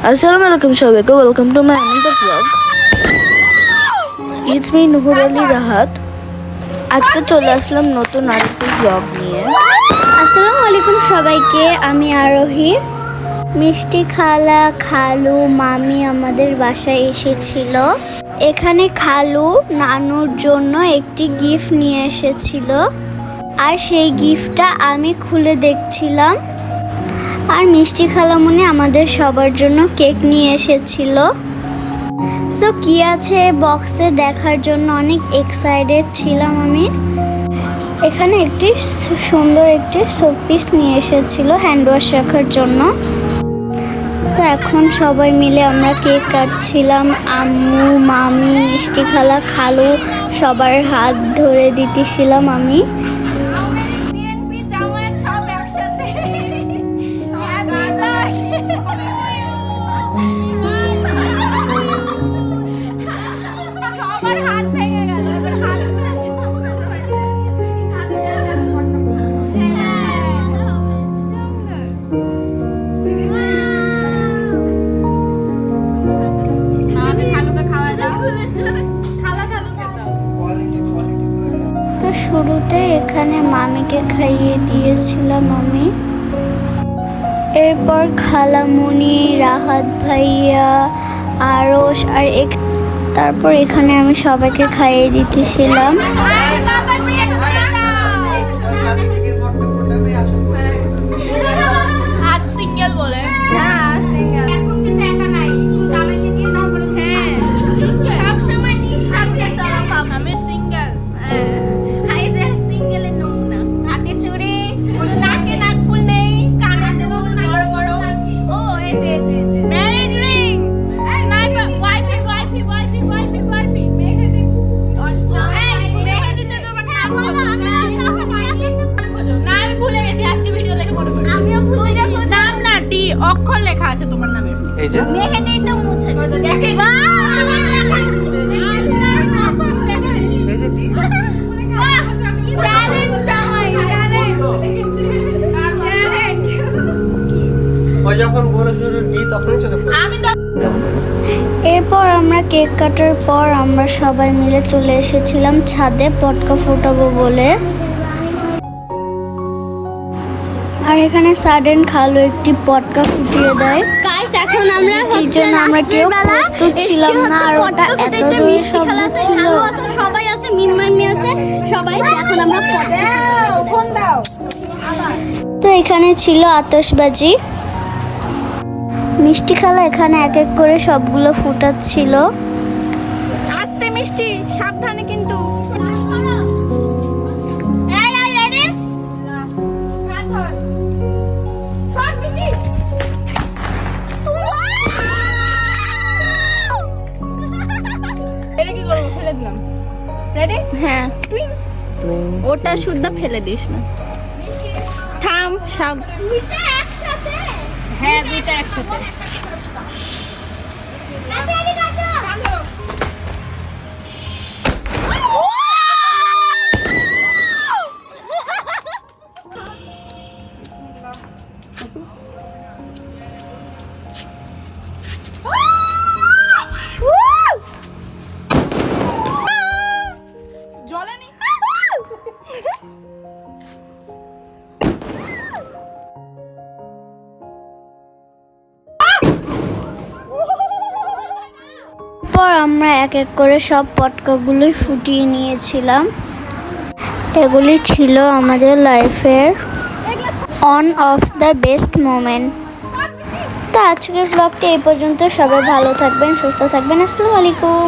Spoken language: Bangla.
আসসালামু আলাইকুম সবাইকে, welcome to my another blog. It's me Nuhur Ali Rahat. আজকে চলে আসলাম নতুন আরেকটি ব্লগ নিয়ে। আসসালামু আলাইকুম সবাইকে, আমি আরোহী। মিষ্টি খালা, খালু, মামি আমাদের বাসায় এসেছিল। এখানে খালু নানুর জন্য একটি গিফট নিয়ে এসেছিল, আর সেই গিফটটা আমি খুলে দেখছিলাম। আর মিষ্টি খালামণি আমাদের সবার জন্য কেক নিয়ে এসেছিল। সো কি আছে বক্সে দেখার জন্য অনেক এক্সাইটেড ছিলাম আমি। এখানে একটি সুন্দর একটি শোপিস নিয়ে এসেছিল হ্যান্ড ওয়াশ রাখার জন্য। তো এখন সবাই মিলে আমরা কেক কাটছিলাম। আম্মু, মামি, মিষ্টি খালা, খালু সবার হাত ধরে দিতেছিলাম আমি। তো শুরুতে এখানে মামিকে খাইয়ে দিয়েছিলাম আমি। এরপর খালামণি, রাহাত ভাইয়া, আরশ আর তারপর এখানে আমি সবাইকে খাইয়ে দিতেছিলাম। অক্ষর লেখা আছে তোমার নামের। এই যে মেহেদি তো মুছে দেখে। এই যে টি ট্যালেন্ট চাই, ট্যালেন্ট। ওই যখন বলে শুরু ডি তখনই চোখে পড়ে। আমি তো এরপর আমরা কেক কাটার পর আমরা সবাই মিলে চলে এসেছিলাম ছাদে পটকা ফোটাবো বলে। আর এখানে সাডেন খালু একটি পটকা ফুটিয়ে দেয়। গাইস এখন আমরা আমরা কেউ প্রস্তুত ছিলাম না, আর ওটা এত জোরে শব্দ ছিল। সবাই আছে, মিম্মামি আছে, সবাই। এখন আমরা ফোন দাও। তো এখানে ছিল আতশবাজি। মিষ্টি খালা এখানে এক এক করে সবগুলো ফুটাচ্ছিল। আস্তে মিষ্টি, সাবধানে কিন্তু। রেডি? হ্যাঁ, ওটা শুদ্ধ ফেলে দিস না। থাম, সব। হ্যাঁ, দুইটা একসাথে। পর আমরা এক এক করে সব পটকাগুলোই ফুটিয়ে নিয়েছিলাম। এগুলি ছিল আমাদের লাইফের one of the best moment. তো আজকের ব্লগটা এই পর্যন্ত। সবাই ভালো থাকবেন, সুস্থ থাকবেন। আসসালামু আলাইকুম।